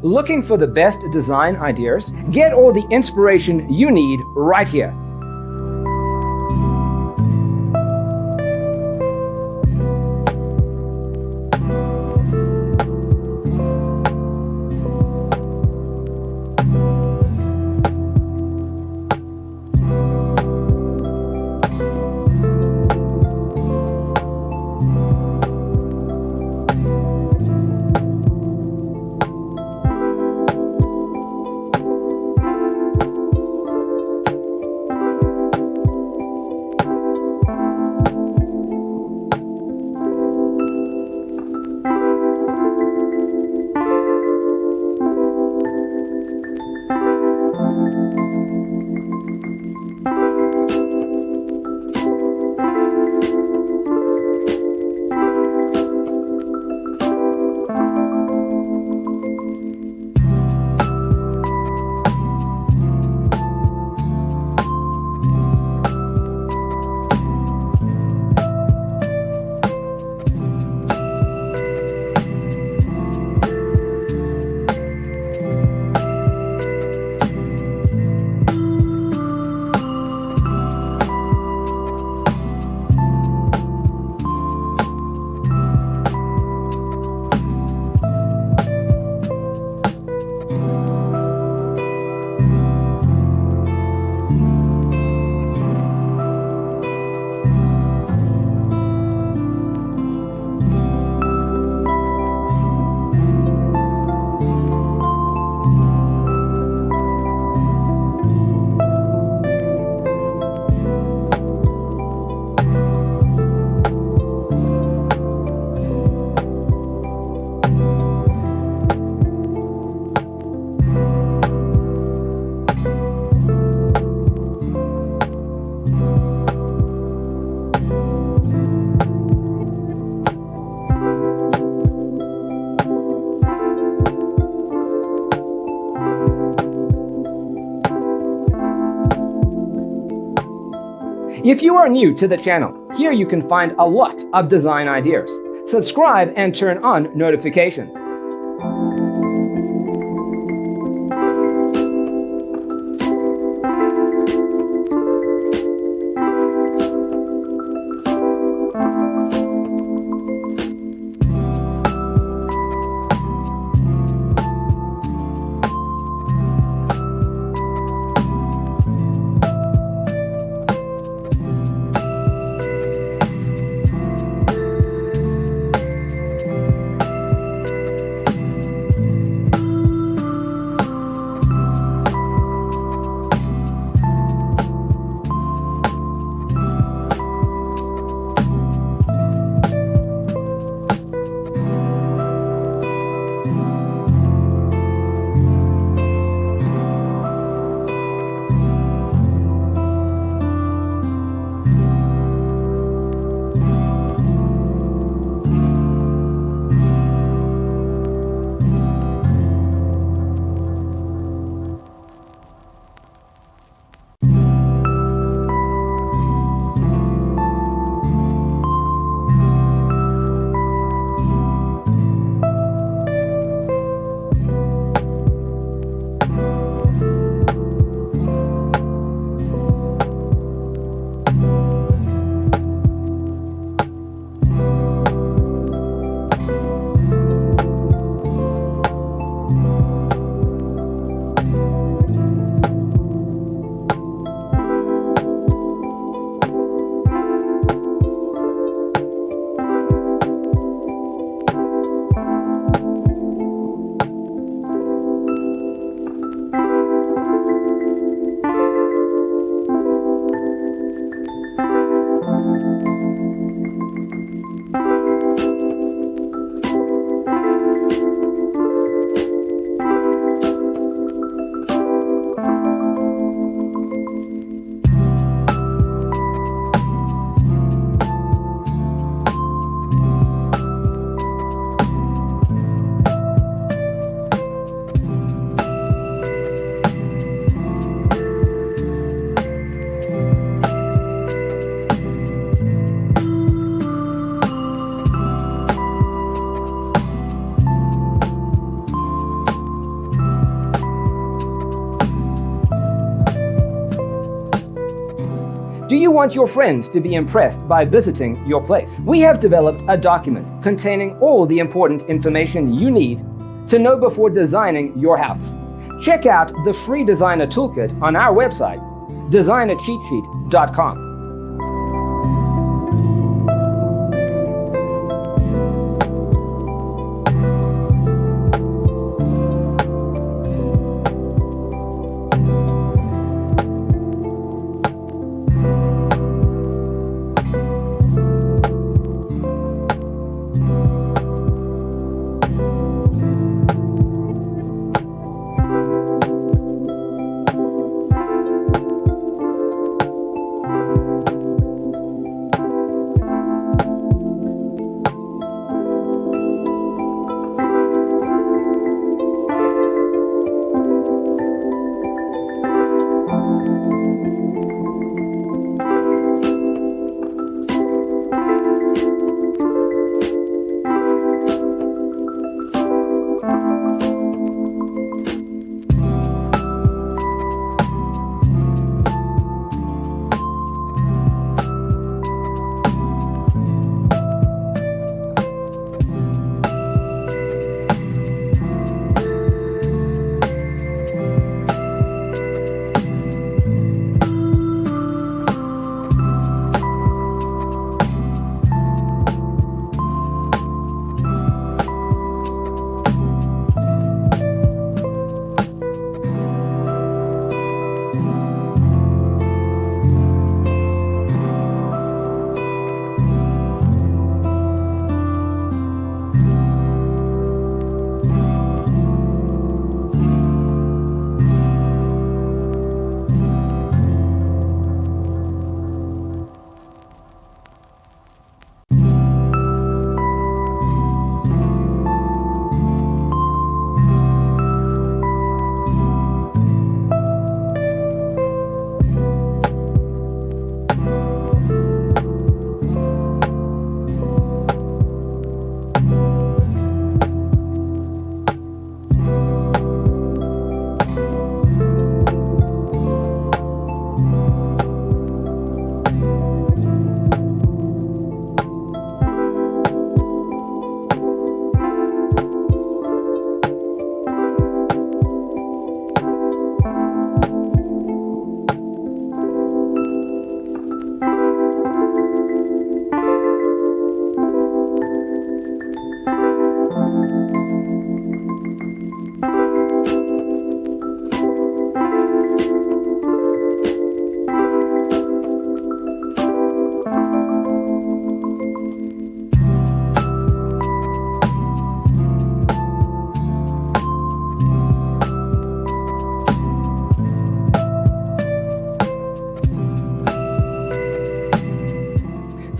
Looking for the best design ideas? Get all the inspiration you need right here. If you are new to the channel, here you can find a lot of design ideas. Subscribe and turn on notifications. You want your friends to be impressed by visiting your place. We have developed a document containing all the important information you need to know before designing your house. Check out the free designer toolkit on our website, designercheatsheet.com.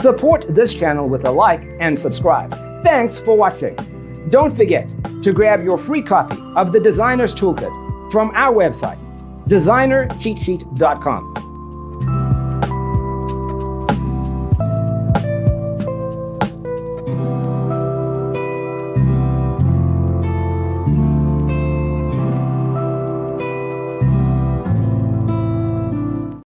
Support this channel with a like and subscribe. Thanks for watching. Don't forget to grab your free copy of the Designer's Toolkit from our website, designercheatsheet.com.